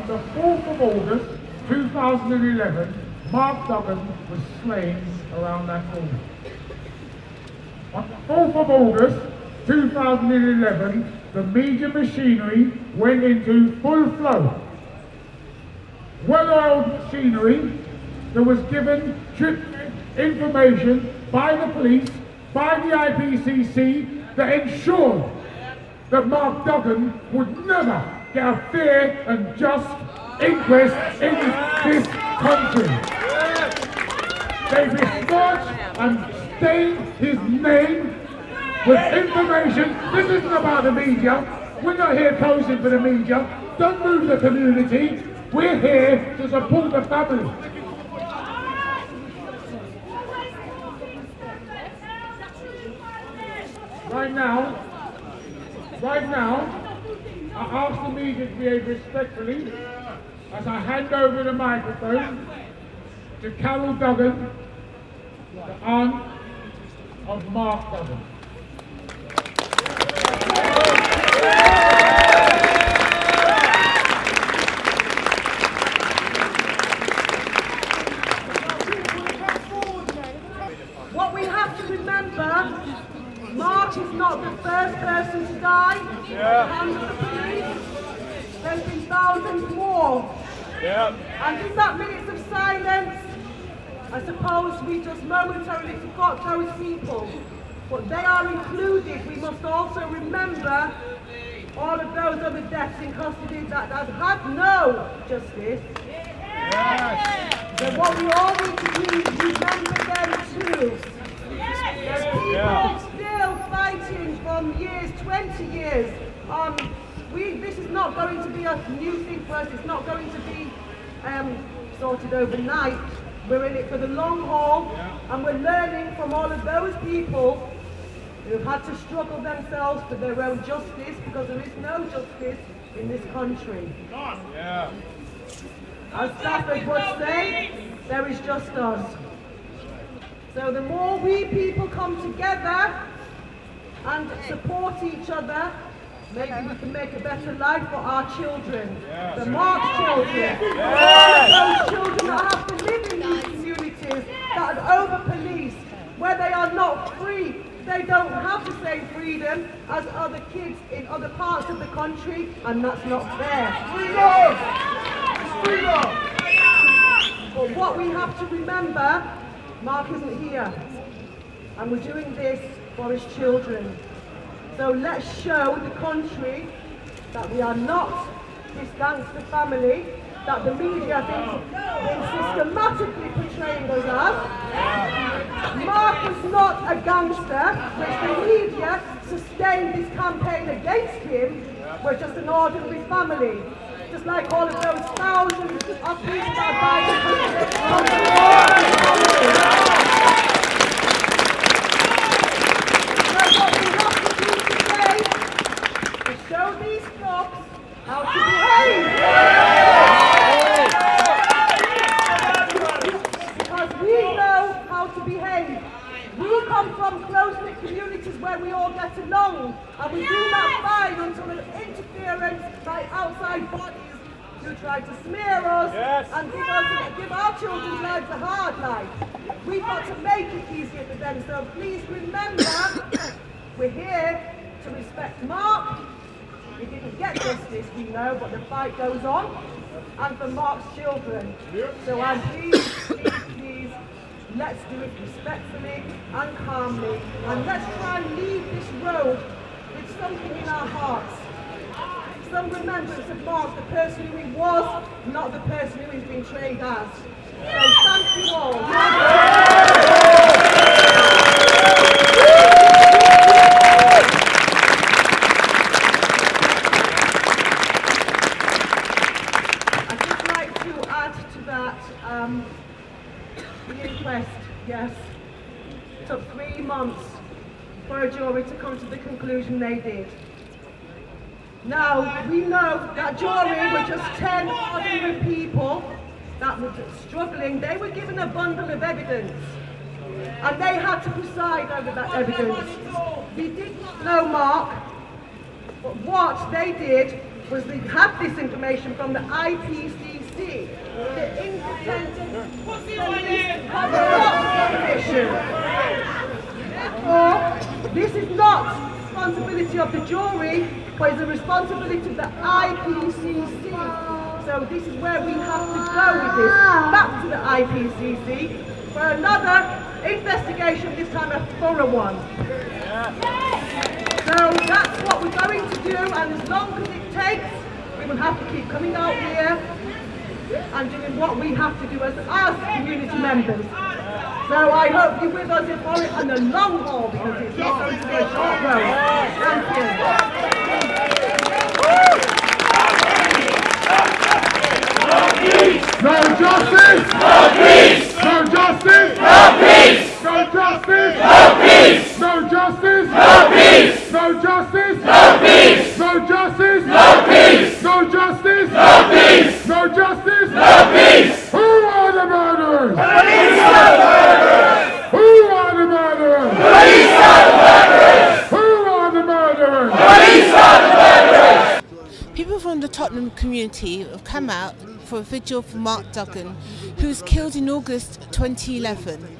on the 4th of August 2011, Mark Duggan was slain around that corner. On the 4th of August 2011, the media machinery went into full flow. Well-oiled machinery that was given information by the police, by the IPCC, that ensured that Mark Duggan would never get a fair and just inquest in this country. They besmirched and stained his name with information. This isn't about the media. We're not here posing for the media. Don't move the community. We're here to support the family. Right now, I ask the media to behave respectfully as I hand over the microphone to Carol Duggan, the aunt of Mark Duggan. What we have to remember, Mark is not the first person to die at the hands of the police. There's been thousands more. And in that minutes of silence, I suppose we just momentarily forgot those people. But they are included. We must also remember all of those other deaths in custody that have had no justice. So what we all need to do is remember them too. There's people still fighting from years, 20 years. This is not going to be a new thing for us. It's not going to be sorted overnight. We're in it for the long haul, and we're learning from all of those people who've had to struggle themselves for their own justice, because there is no justice in this country. As Stafford would say, there is just us. So the more we people come together and support each other, maybe we can make a better life for our children, the Mark's children, all of those children that have to live in these communities that are over-policed, where they are not free. They don't have the same freedom as other kids in other parts of the country, and that's not fair. But what we have to remember, Mark isn't here, and we're doing this for his children. So let's show the country that we are not this gangster family that the media has been systematically portraying us as. Mark is not a gangster, which the media sustained this campaign against him. We're just an ordinary family. Just like all of those thousands of people that are So what we have to do today is show these folks how to behave. Because we know how to behave. We come from close-knit communities where we all get along, and we do that fine until the interference by outside bodies who try to smear us and give our children's lives a hard life. We've got to make it easier for them. So please remember, we're here to respect Mark. He didn't get justice, we know, but the fight goes on. And for Mark's children. So I'm please, let's do it respectfully and calmly. And let's try and leave this road with something in our hearts. Some remembrance of Mark, the person who he was, not the person who he's been portrayed as. So thank you all. I'd just like to add to that, the inquest, yes, took 3 months for a jury to come to the conclusion they did. Now, we know that jury were just 10 ordinary people that were struggling. They were given a bundle of evidence, and they had to preside over that evidence. We did not know Mark, but what they did was we had this information from the IPCC, the Independent Police Commission. Therefore, this is not responsibility of the jury, but it's the responsibility of the IPCC. So this is where we have to go with this, back to the IPCC for another investigation, this time a thorough one. So that's what we're going to do, and as long as it takes, we will have to keep coming out here and doing what we have to do as community members. So I hope you're with us for it on the long haul, because it's not going to be a short road. Thank you. No justice! No peace! No justice! No peace! No justice! No peace! No justice! No peace! No justice! No peace! No justice! No peace! No justice! No peace! No justice! No peace! Who are the murderers? Police are the murderers! Who are the murderers? Police are the murderers! Who are the murderers? Police are the murderers! People from the Tottenham community have come out for a vigil for Mark Duggan, who was killed in August 2011.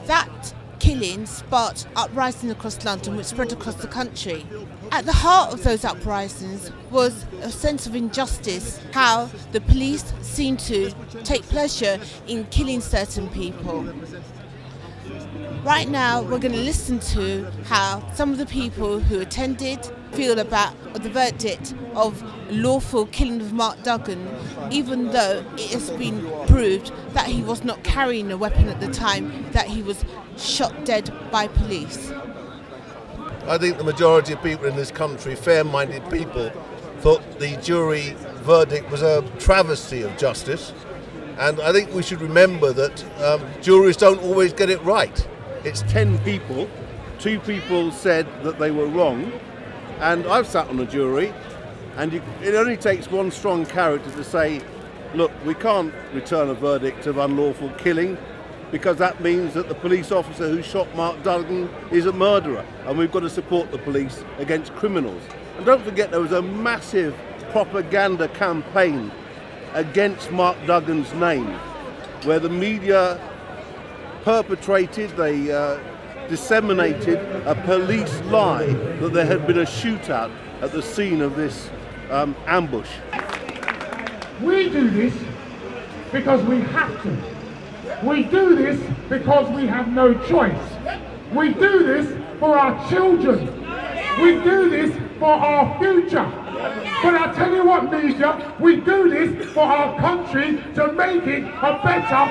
That killing sparked uprisings across London, which spread across the country. At the heart of those uprisings was a sense of injustice, how the police seemed to take pleasure in killing certain people. Right now, we're going to listen to how some of the people who attended feel about the verdict of lawful killing of Mark Duggan, even though it has been proved that he was not carrying a weapon at the time that he was shot dead by police. I think the majority of people in this country, fair-minded people, thought the jury verdict was a travesty of justice. And I think we should remember that juries don't always get it right. It's 10 people, 2 people said that they were wrong, and I've sat on a jury, and it only takes one strong character to say, look, we can't return a verdict of unlawful killing, because that means that the police officer who shot Mark Duggan is a murderer, and we've got to support the police against criminals. And don't forget, there was a massive propaganda campaign against Mark Duggan's name, where the media perpetrated, they disseminated a police lie that there had been a shootout at the scene of this ambush. We do this because we have to. We do this because we have no choice. We do this for our children. We do this for our future. But I tell you what, media, we do this for our country to make it a better,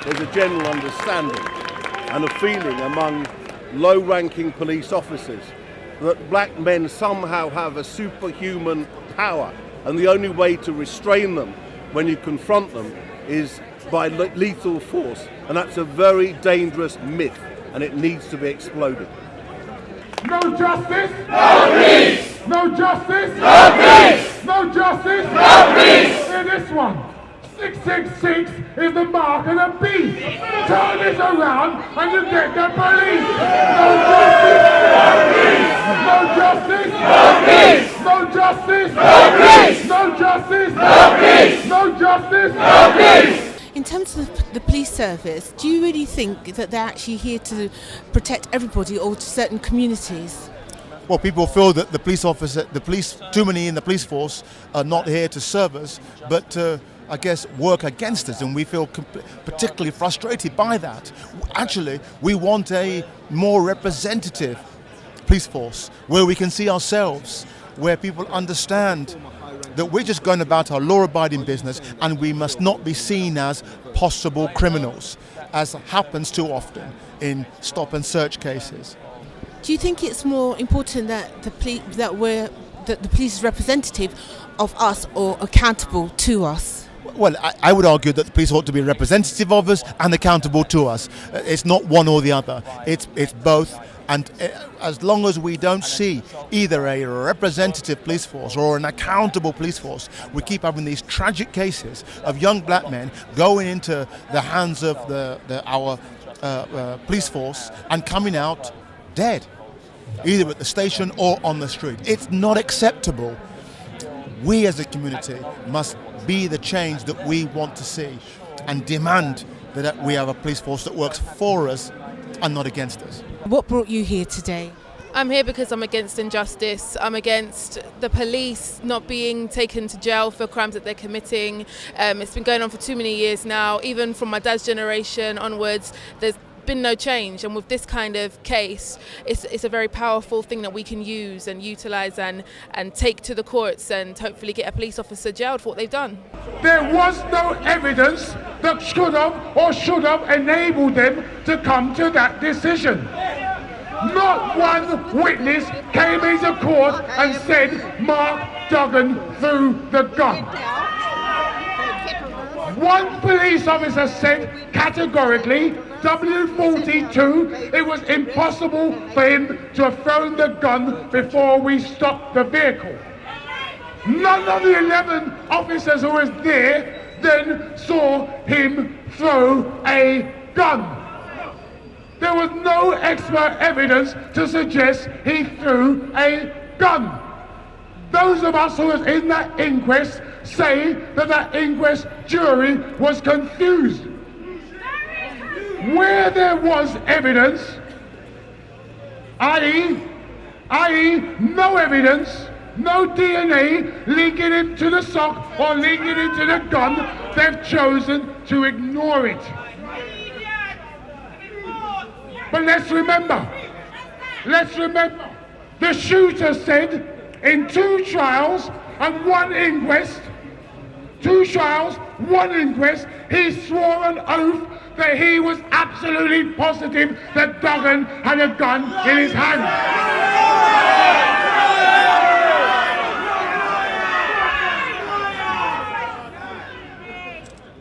There's a general understanding and a feeling among low-ranking police officers that black men somehow have a superhuman power, and the only way to restrain them when you confront them is by lethal force, and that's a very dangerous myth, and it needs to be exploded. No justice, No peace! no justice, No peace! no justice, No peace! Hear this one. 666 is the mark of the beast. Turn this around and you get the police. No justice, No peace! no justice, No peace! no justice, No peace! no justice, No peace! In terms of the police service, do you really think that they're actually here to protect everybody or to certain communities? Well, people feel that too many in the police force are not here to serve us, but to, I guess, work against us, and we feel particularly frustrated by that. Actually, we want a more representative police force where we can see ourselves, where people understand that we're just going about our law-abiding business and we must not be seen as possible criminals, as happens too often in stop and search cases. Do you think it's more important that the police is representative of us or accountable to us? Well, I would argue that the police ought to be representative of us and accountable to us. It's not one or the other. It's both. And as long as we don't see either a representative police force or an accountable police force, we keep having these tragic cases of young black men going into the hands of our police force and coming out dead, either at the station or on the street. It's not acceptable. We as a community must be the change that we want to see and demand that we have a police force that works for us and not against us. What brought you here today? I'm here because I'm against injustice. I'm against the police not being taken to jail for crimes that they're committing. It's been going on for too many years now. Even from my dad's generation onwards, there's been no change. And with this kind of case, it's a very powerful thing that we can use and utilise and take to the courts and hopefully get a police officer jailed for what they've done. There was no evidence that should have enabled them to come to that decision. Not one witness came into court and said Mark Duggan threw the gun. One police officer said categorically, W42, it was impossible for him to have thrown the gun before we stopped the vehicle. None of the 11 officers who was there then saw him throw a gun. There was no expert evidence to suggest he threw a gun. Those of us who was in that inquest say that that inquest jury was confused. Where there was evidence, i.e. no evidence, no DNA linking him to the sock or linking him to the gun, they've chosen to ignore it. But let's remember, the shooter said in 2 trials and 1 inquest, he swore an oath that he was absolutely positive that Duggan had a gun in his hand.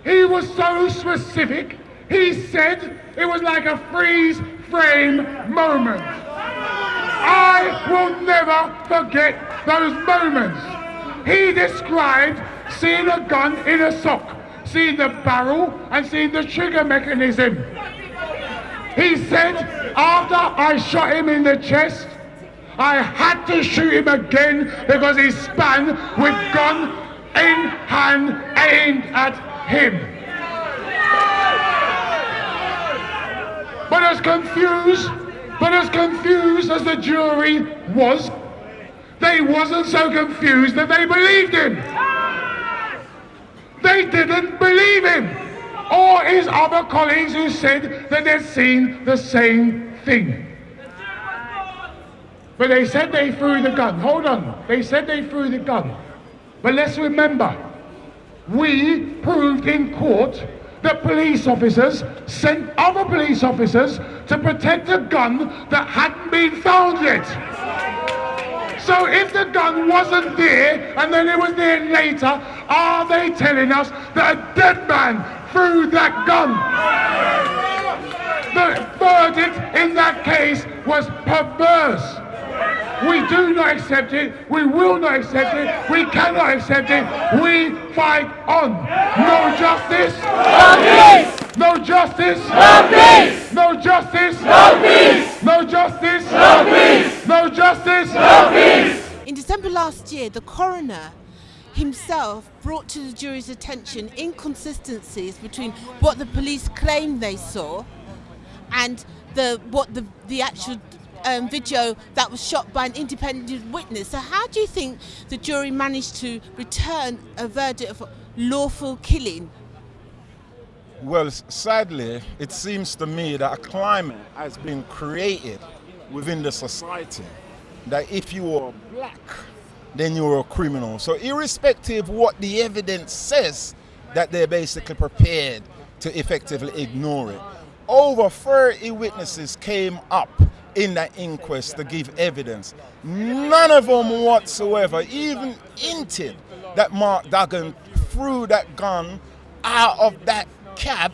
He was so specific, he said it was like a freeze frame moment. I will never forget those moments. He described seeing a gun in a sock, seeing the barrel and seeing the trigger mechanism. He said, after I shot him in the chest, I had to shoot him again because he span with gun in hand aimed at him. But as confused as the jury was, they wasn't so confused that they believed him. They didn't believe him, or his other colleagues who said that they'd seen the same thing. But they said they threw the gun. Hold on. They said they threw the gun. But let's remember, we proved in court that police officers sent other police officers to protect a gun that hadn't been found yet. So if the gun wasn't there and then it was there later, are they telling us that a dead man threw that gun? The verdict in that case was perverse. We do not accept it, we will not accept it, we cannot accept it, we fight on. No justice, No peace! no justice, No peace! no justice, No peace! no justice, No peace! no justice. No peace! In December last year, the coroner himself brought to the jury's attention inconsistencies between what the police claimed they saw and the actual video that was shot by an independent witness. So how do you think the jury managed to return a verdict of lawful killing? Well, sadly, it seems to me that a climate has been created within the society that if you are black, then you're a criminal. So irrespective of what the evidence says, that they're basically prepared to effectively ignore it. Over 30 witnesses came up in that inquest to give evidence. None of them whatsoever even hinted that Mark Duggan threw that gun out of that cab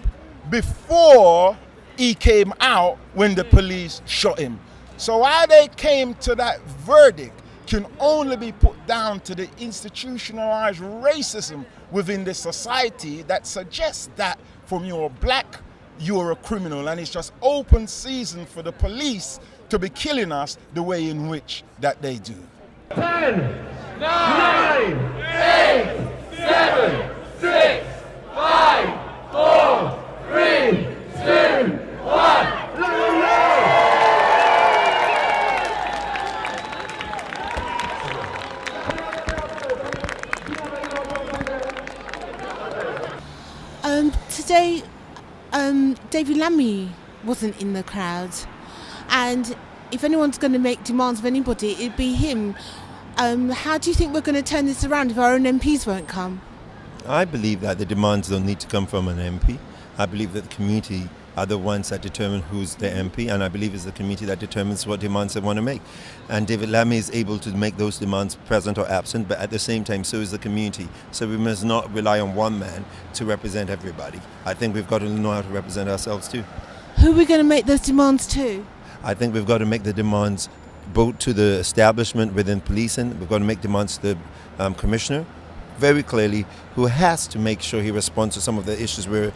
before he came out when the police shot him. So how they came to that verdict can only be put down to the institutionalized racism within the society that suggests that from your black you're a criminal, and it's just open season for the police to be killing us the way in which that they do. 10, 9, 8, 7, 6, 5, 4, 3, 2, 1. Today, David Lammy wasn't in the crowd, and if anyone's going to make demands of anybody, it'd be him. How do you think we're going to turn this around if our own MPs won't come? I believe that the demands don't need to come from an MP. I believe that the community are the ones that determine who's the MP, and I believe it's the community that determines what demands they want to make. And David Lammy is able to make those demands present or absent, but at the same time, so is the community. So we must not rely on one man to represent everybody. I think we've got to know how to represent ourselves too. Who are we going to make those demands to? I think we've got to make the demands both to the establishment within policing. We've got to make demands to the commissioner, very clearly, who has to make sure he responds to some of the issues we're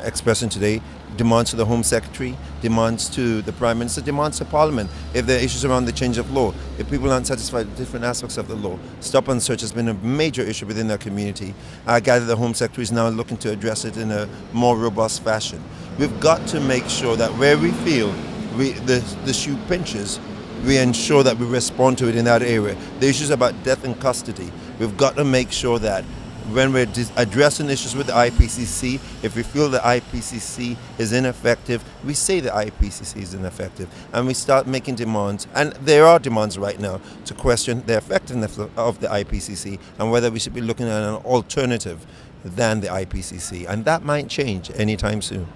expressing today. Demands to the Home Secretary, demands to the Prime Minister, demands to Parliament. If there are issues around the change of law, if people aren't satisfied with different aspects of the law, stop and search has been a major issue within their community. I gather the Home Secretary is now looking to address it in a more robust fashion. We've got to make sure that where we feel the shoe pinches, we ensure that we respond to it in that area. The issues about death in custody, we've got to make sure that when we're addressing issues with the IPCC, if we feel the IPCC is ineffective, we say the IPCC is ineffective, and we start making demands, and there are demands right now to question the effectiveness of the IPCC and whether we should be looking at an alternative than the IPCC, and that might change anytime soon.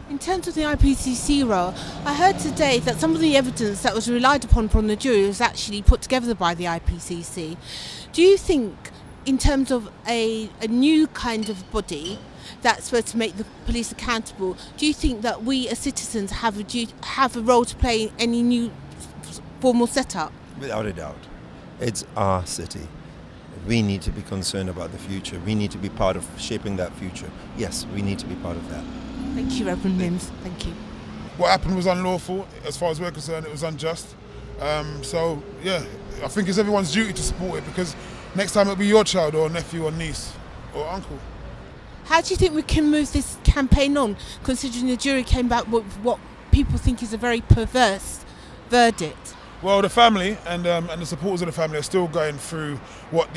In terms of the IPCC role, I heard today that some of the evidence that was relied upon from the jury was actually put together by the IPCC. Do you think, in terms of a new kind of body that's supposed to make the police accountable, do you think that we as citizens have a role to play in any new formal setup? Without a doubt. It's our city. We need to be concerned about the future. We need to be part of shaping that future. Yes, we need to be part of that. Thank you, Reverend Mims. Thank you. What happened was unlawful. As far as we're concerned, it was unjust. So, yeah, I think it's everyone's duty to support it, because next time it'll be your child or nephew or niece or uncle. How do you think we can move this campaign on, considering the jury came back with what people think is a very perverse verdict? Well, the family and the supporters of the family are still going through what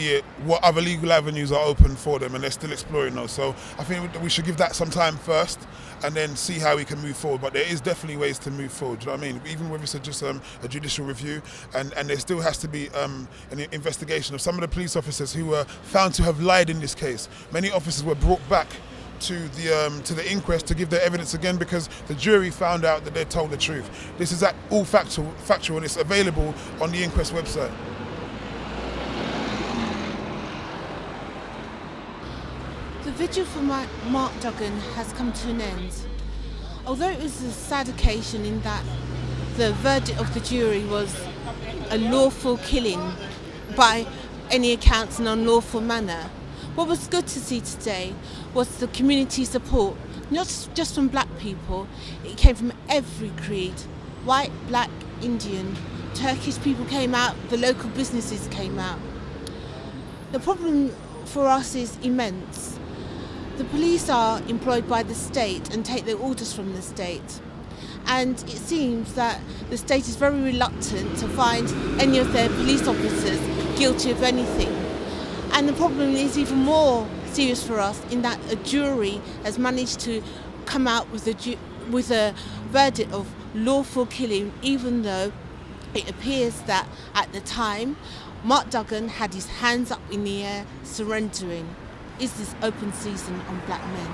other legal avenues are open for them, and they're still exploring those. So I think we should give that some time first, and then see how we can move forward. But there is definitely ways to move forward. Do you know what I mean? Even whether it's just a judicial review, and there still has to be an investigation of some of the police officers who were found to have lied in this case. Many officers were brought back to the inquest to give their evidence again, because the jury found out that they told the truth. This is all factual, and it's available on the inquest website. The vigil for Mark Duggan has come to an end. Although it was a sad occasion in that the verdict of the jury was a lawful killing by any accounts in an unlawful manner, what was good to see today was the community support, not just from black people. It came from every creed. White, black, Indian, Turkish people came out, the local businesses came out. The problem for us is immense. The police are employed by the state and take their orders from the state. And it seems that the state is very reluctant to find any of their police officers guilty of anything. And the problem is even more serious for us in that a jury has managed to come out with a verdict of lawful killing, even though it appears that at the time Mark Duggan had his hands up in the air surrendering. Is this open season on black men?